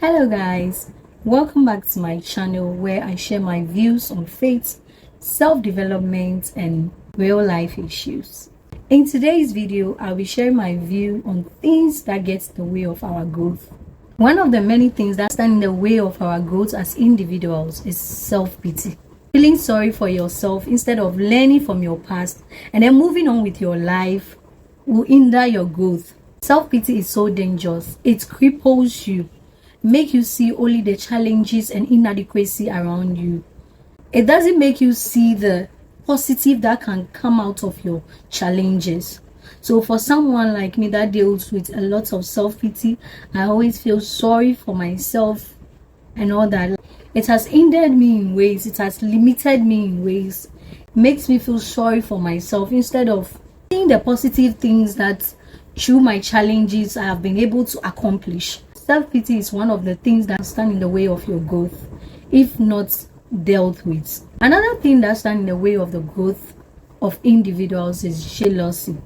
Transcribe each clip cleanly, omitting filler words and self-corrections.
Hello guys, welcome back to my channel where I share my views on faith, self-development and real life issues. In today's video, I'll be sharing my view on things that get in the way of our growth. One of the many things that stand in the way of our growth as individuals is self-pity. Feeling sorry for yourself instead of learning from your past and then moving on with your life will hinder your growth. Self-pity is so dangerous. It cripples you, make you see only the challenges and inadequacy around you. It doesn't make you see the positive that can come out of your challenges. So for someone like me that deals with a lot of self-pity, I always feel sorry for myself and all that. It has hindered me in ways, it has limited me in ways, makes me feel sorry for myself instead of seeing the positive things that through my challenges I have been able to accomplish. Self-pity is one of the things that stand in the way of your growth if not dealt with. Another thing that stands in the way of the growth of individuals is jealousy.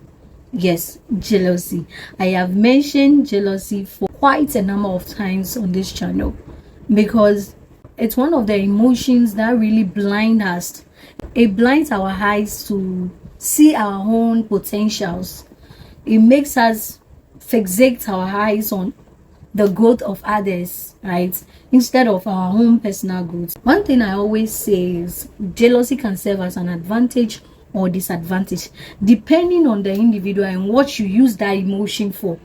Yes, jealousy. I have mentioned jealousy for quite a number of times on this channel because it's one of the emotions that really blind us. It blinds our eyes to see our own potentials. It makes us fixate our eyes on the growth of others, right, instead of our own personal growth. One thing I always say is jealousy can serve as an advantage or disadvantage depending on the individual and what you use that emotion for.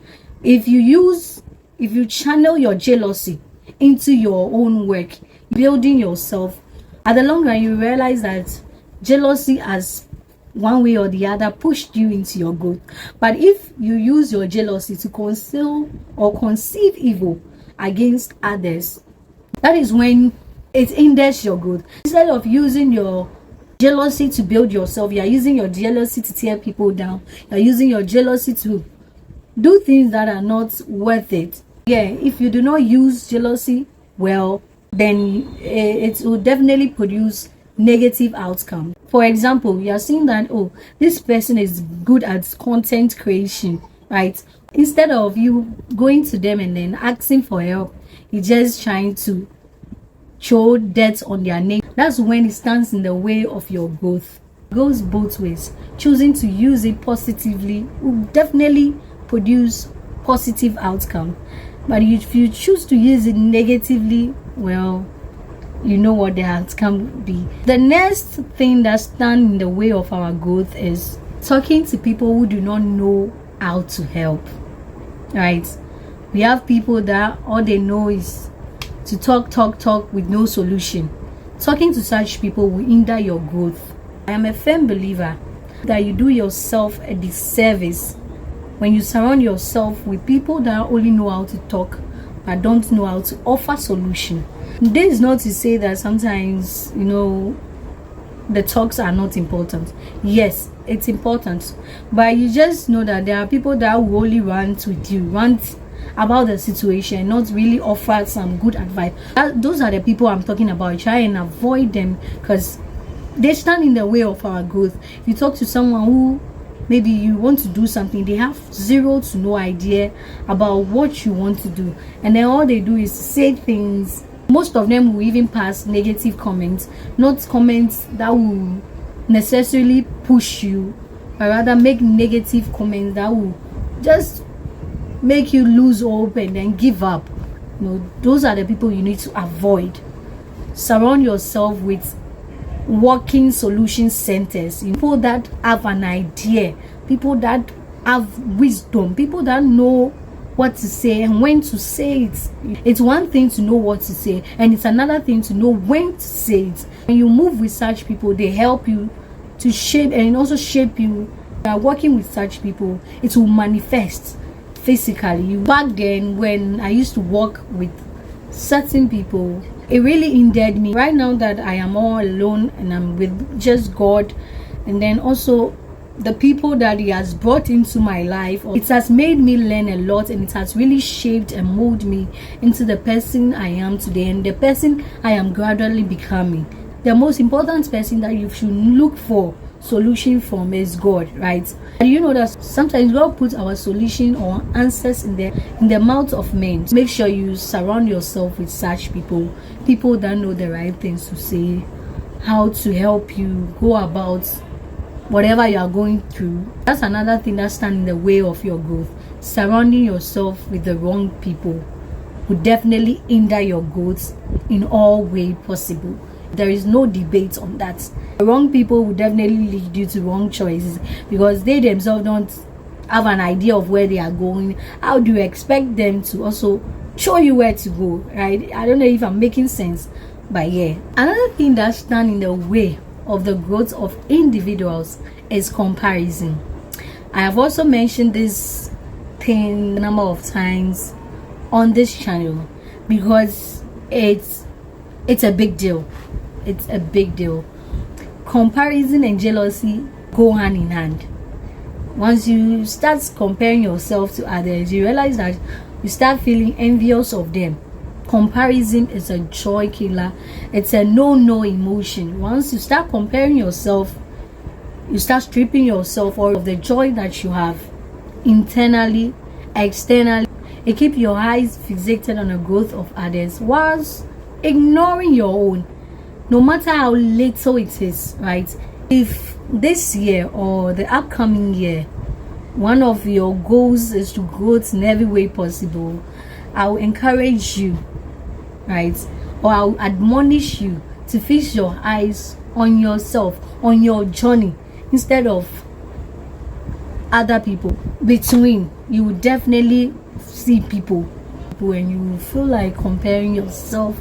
If you channel your jealousy into your own work, building yourself, at the long run you realize that jealousy has one way or the other pushed you into your growth. But if you use your jealousy to conceal or conceive evil against others, that is when it hinders your growth. Instead of using your jealousy to build yourself, you are using your jealousy to tear people down. You are using your jealousy to do things that are not worth it. Yeah, if you do not use jealousy well, then it will definitely produce negative outcome. For example, you are seeing that, oh, this person is good at content creation, right? Instead of you going to them and then asking for help, you're just trying to throw dirt on their name. That's when it stands in the way of your growth. It goes both ways. Choosing to use it positively will definitely produce positive outcome, but if you choose to use it negatively, well, you know what the outcome will be. The next thing that stands in the way of our growth is talking to people who do not know how to help, right? We have people that all they know is to talk with no solution. Talking to such people will hinder your growth. I am a firm believer that you do yourself a disservice when you surround yourself with people that only know how to talk but don't know how to offer solution. This is not to say that sometimes, the talks are not important. Yes, it's important, but you just know that there are people that will only rant with you, rant about the situation, not really offer some good advice. Those are the people I'm talking about. Try and avoid them because they stand in the way of our growth. If you talk to someone who maybe you want to do something, they have zero to no idea about what you want to do, and then all they do is say things. Most of them will even pass negative comments, not comments that will necessarily push you, but rather make negative comments that will just make you lose hope and then give up. Those are the people you need to avoid. Surround yourself with working solution centers, people that have an idea, people that have wisdom, people that know what to say and when to say it. It's one thing to know what to say, and it's another thing to know when to say it. When you move with such people, they help you to shape and also shape you. Working with such people, it will manifest physically. Back then, when I used to work with certain people, it really hindered me. Right now that I am all alone and I'm with just God, and then also the people that He has brought into my life, it has made me learn a lot, and it has really shaped and molded me into the person I am today and the person I am gradually becoming. The most important person that you should look for solution from is God, right? And you know that sometimes God puts our solution or answers in the mouth of men. Make sure you surround yourself with such people that know the right things to say, how to help you go about whatever you are going through. That's another thing that stands in the way of your growth. Surrounding yourself with the wrong people would definitely hinder your growth in all way possible. There is no debate on that. The wrong people will definitely lead you to wrong choices because they themselves don't have an idea of where they are going. How do you expect them to also show you where to go, right? I don't know if I'm making sense, but yeah. Another thing that stands in the way of the growth of individuals is comparison. I have also mentioned this thing a number of times on this channel because it's a big deal. It's a big deal. Comparison and jealousy go hand in hand. Once you start comparing yourself to others, you realize that you start feeling envious of them. Comparison is a joy killer. It's a no emotion. Once you start comparing yourself, you start stripping yourself of the joy that you have internally, externally. It keeps your eyes fixated on the growth of others whilst ignoring your own, no matter how little it is, right? If this year or the upcoming year, one of your goals is to grow in every way possible, I will encourage you, right? Or I'll admonish you to fix your eyes on yourself, on your journey, instead of other people. Between, you will definitely see people when you feel like comparing yourself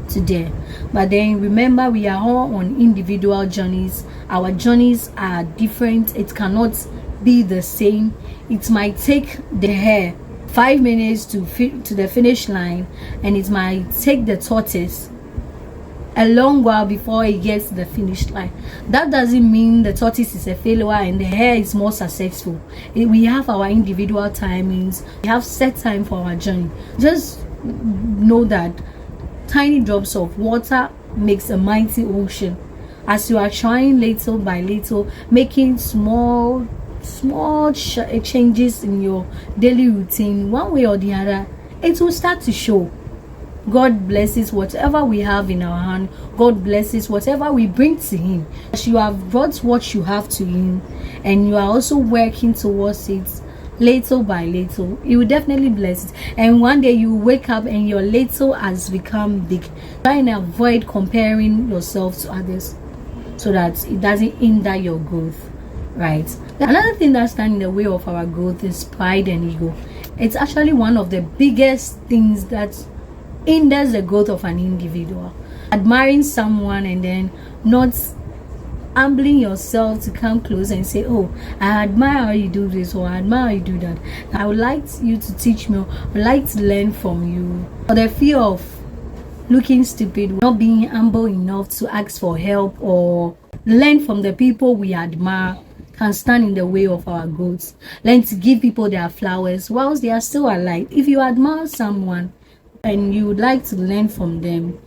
to them. But then remember, we are all on individual journeys. Our journeys are different. It cannot be the same. It might take the hare 5 minutes to the finish line, and it might take the tortoise a long while before it gets to the finish line. That doesn't mean the tortoise is a failure and the hare is more successful. We have our individual timings. We have set time for our journey. Just know that tiny drops of water makes a mighty ocean. As you are trying little by little, making small changes in your daily routine, one way or the other, it will start to show. God blesses whatever we have in our hand. God blesses whatever we bring to Him. As you have brought what you have to Him and you are also working towards it little by little, He will definitely bless it. And one day you wake up and your little has become big. Try and avoid comparing yourself to others so that it doesn't hinder your growth, right? Another thing that stands in the way of our growth is pride and ego. It's actually one of the biggest things that hinders the growth of an individual. Admiring someone and then not humbling yourself to come close and say, oh, I admire how you do this, or I admire how you do that. I would like you to teach me, I would like to learn from you. Or the fear of looking stupid, not being humble enough to ask for help or learn from the people we admire, can stand in the way of our growth. Learn to give people their flowers whilst they are still alive. If you admire someone and you would like to learn from them,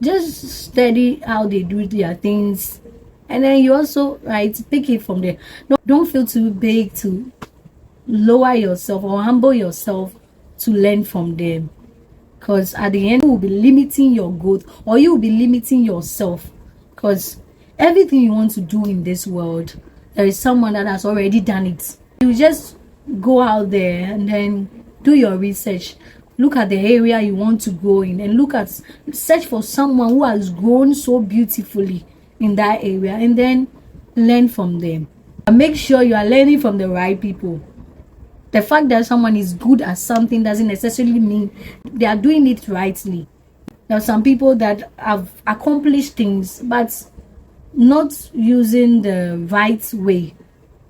just study how they do their things, and then you also, right, pick it from there. Don't feel too big to lower yourself or humble yourself to learn from them, because at the end you will be limiting your growth, or you will be limiting yourself. Because everything you want to do in this world, there is someone that has already done it. You just go out there and then do your research. Look at the area you want to go in and search for someone who has grown so beautifully in that area, and then learn from them. And make sure you are learning from the right people. The fact that someone is good at something doesn't necessarily mean they are doing it rightly. There are some people that have accomplished things but not using the right way,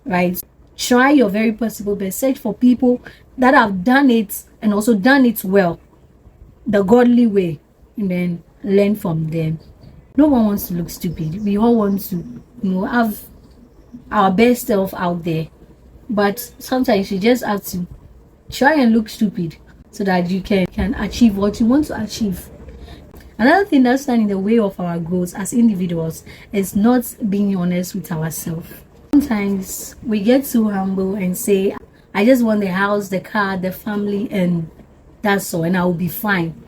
right? Try your very possible best. Search for people that have done it and also done it well, the godly way, and then learn from them. No one wants to look stupid. We all want to, have our best self out there. But sometimes you just have to try and look stupid so that you can achieve what you want to achieve. Another thing that stands in the way of our growth as individuals is not being honest with ourselves. Sometimes we get too humble and say, I just want the house, the car, the family, and that's all, and I will be fine.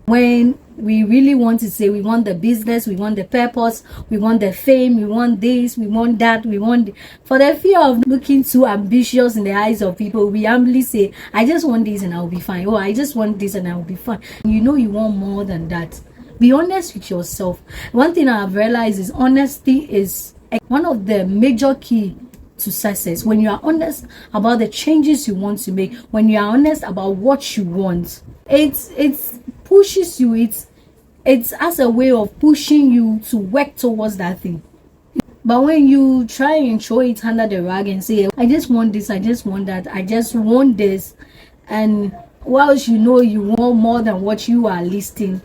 When we really want to say we want the business, we want the purpose, we want the fame, we want this, we want that, for the fear of looking too ambitious in the eyes of people, we humbly say, I just want this and I'll be fine. Oh, I just want this and I'll be fine. You know you want more than that. Be honest with yourself. One thing I've realized is honesty is one of the major key to success. When you are honest about the changes you want to make, when you are honest about what you want, it pushes you, it's as a way of pushing you to work towards that thing. But when you try and throw it under the rug and say, I just want this, I just want that, I just want this, and whilst you know you want more than what you are listing,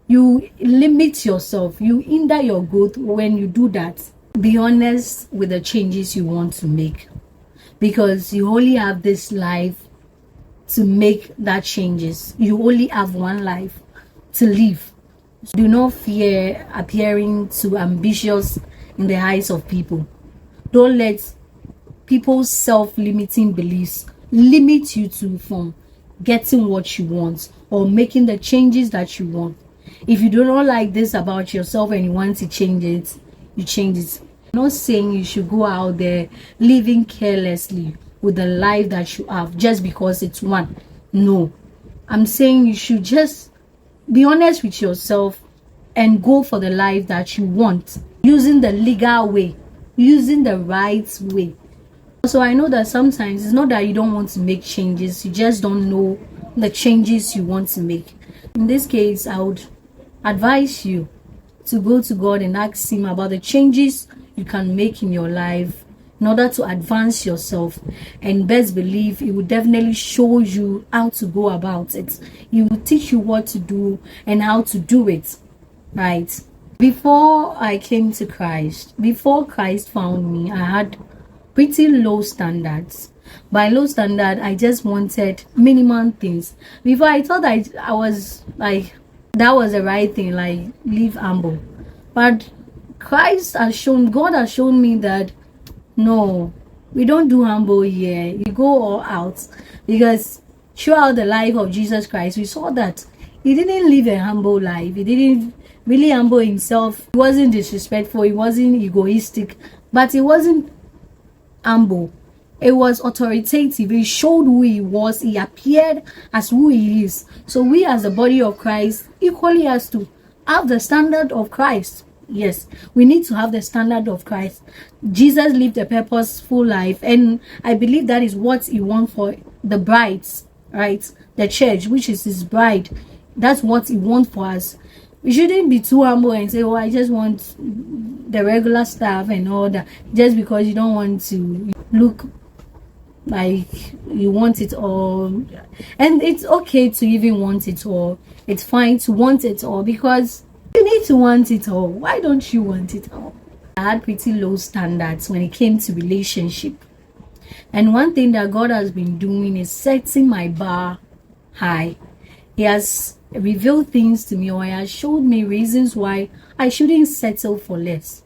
you limit yourself, you hinder your growth. When you do that, be honest with the changes you want to make, because you only have this life to make that changes. You only have one life to live. Do not fear appearing too ambitious in the eyes of people. Don't let people's self-limiting beliefs limit you from getting what you want or making the changes that you want. If you do not like this about yourself and you want to change it, you change it. I'm not saying you should go out there living carelessly with the life that you have just because it's one. No, I'm saying you should just be honest with yourself and go for the life that you want, using the legal way, using the right way. So I know that sometimes it's not that you don't want to make changes, you just don't know the changes you want to make. In this case, I would advise you to go to God and ask Him about the changes you can make in your life in order to advance yourself, and best believe He will definitely show you how to go about it. He will teach you what to do and how to do it, right? Before I came to Christ, before Christ found me, I had pretty low standards. By low standard, I just wanted minimum things. Before, I thought I was like, that was the right thing, like live humble. But God has shown me that no, we don't do humble here. You go all out. Because throughout the life of Jesus Christ, we saw that He didn't live a humble life. He didn't really humble Himself. He wasn't disrespectful. He wasn't egoistic. But He wasn't humble. It was authoritative. He showed who He was. He appeared as who He is. So we as the body of Christ equally has to have the standard of Christ. Yes, we need to have the standard of Christ. Jesus lived a purposeful life, and I believe that is what He wants for the brides, right? The church, which is His bride. That's what He wants for us. We shouldn't be too humble and say, oh, I just want the regular stuff and all that, just because you don't want to look like you want it all. And it's okay to even want it all. It's fine to want it all, because you need to want it all. Why don't you want it all? I had pretty low standards when it came to relationship. And one thing that God has been doing is setting my bar high. He has revealed things to me, or He has showed me reasons why I shouldn't settle for less.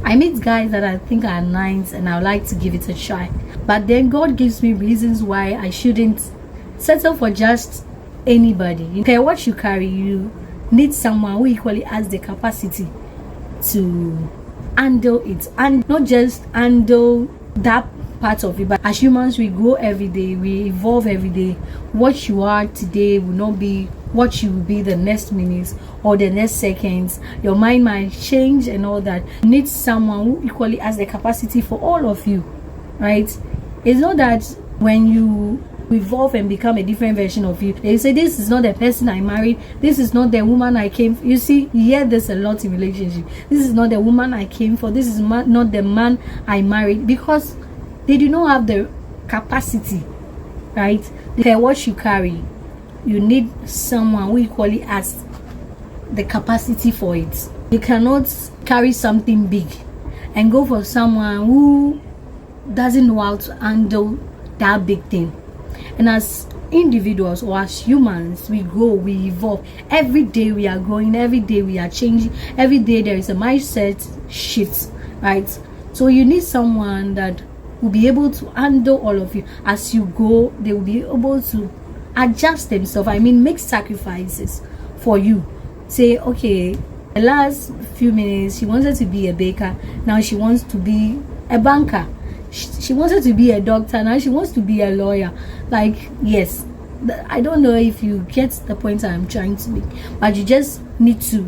I meet guys that I think are nice and I would like to give it a try. But then God gives me reasons why I shouldn't settle for just anybody. You care what you carry, you need someone who equally has the capacity to handle it, and not just handle that part of it. But as humans, we grow every day, we evolve every day. What you are today will not be what you will be the next minutes or the next seconds. Your mind might change and all that. You need someone who equally has the capacity for all of you, right? It's not that when you evolve and become a different version of you, they say, this is not the person I married, this is not the woman I came for. You see, you hear this a lot in relationship. This is not the woman I came for, this is not the man I married, because they do not have the capacity, right? They care what you carry. You need someone who equally has the capacity for it. You cannot carry something big and go for someone who doesn't know how to handle that big thing. And as individuals or as humans, we grow, we evolve. Every day we are growing, every day we are changing, every day there is a mindset shift, right? So you need someone that will be able to handle all of you as you go. They will be able to adjust themselves, make sacrifices for you. Say, okay, the last few minutes she wanted to be a baker, now she wants to be a banker. She wanted to be a doctor, now she wants to be a lawyer. Like, yes, I don't know if you get the point I'm trying to make, but you just need to,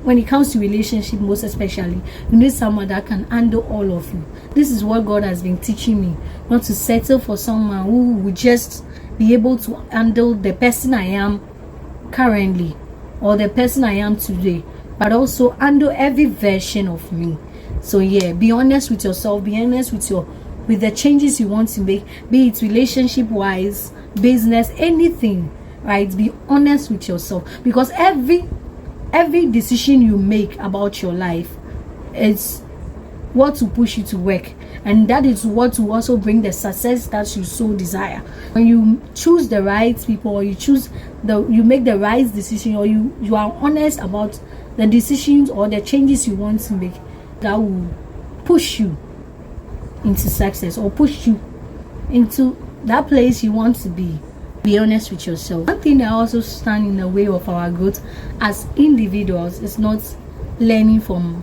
when it comes to relationship, most especially, you need someone that can handle all of you. This is what God has been teaching me, not to settle for someone who would just be able to handle the person I am currently or the person I am today, but also handle every version of me. So yeah, be honest with yourself, be honest with the changes you want to make, be it relationship wise, business, anything, right? Be honest with yourself, because every decision you make about your life is what to push you to work, and that is what will also bring the success that you so desire. When you choose the right people, or you make the right decision, or you are honest about the decisions or the changes you want to make, that will push you into success or push you into that place you want to be. Be honest with yourself. One thing that also stands in the way of our growth as individuals is not learning from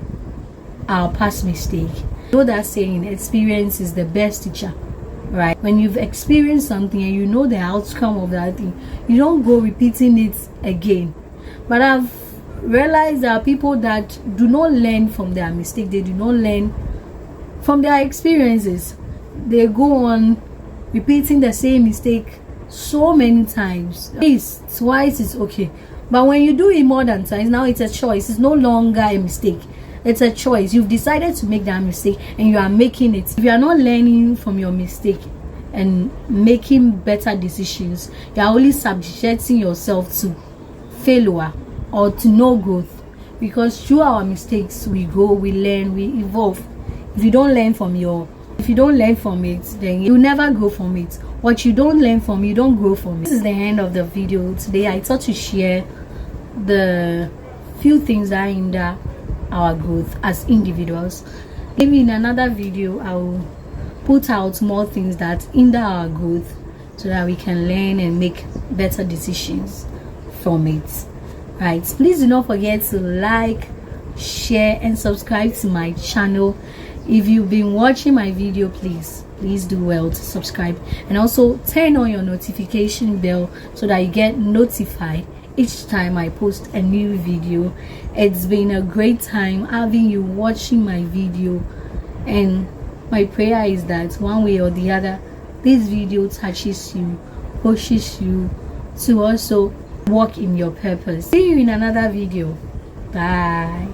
our past mistake. You know that saying, experience is the best teacher, right? When you've experienced something and you know the outcome of that thing, you don't go repeating it again. But I've realized there are people that do not learn from their mistake. They do not learn from their experiences. They go on repeating the same mistake so many times. Twice is okay, but when you do it more than twice, now it's a choice. It's no longer a mistake, it's a choice. You've decided to make that mistake and you are making it. If you are not learning from your mistake and making better decisions, you are only subjecting yourself to failure or to no growth, because through our mistakes we grow, we learn, we evolve. If you don't learn from it, then you never grow from it. What you don't learn from, you don't grow from it. This is the end of the video today. I thought to share the few things that hinder our growth as individuals. Maybe in another video I'll put out more things that hinder our growth, so that we can learn and make better decisions from it. Right, please do not forget to like, share and subscribe to my channel. If you've been watching my video, please do well to subscribe, and also turn on your notification bell so that you get notified each time I post a new video. It's been a great time having you watching my video, and my prayer is that one way or the other this video touches you, pushes you to also walk in your purpose. See you in another video. Bye.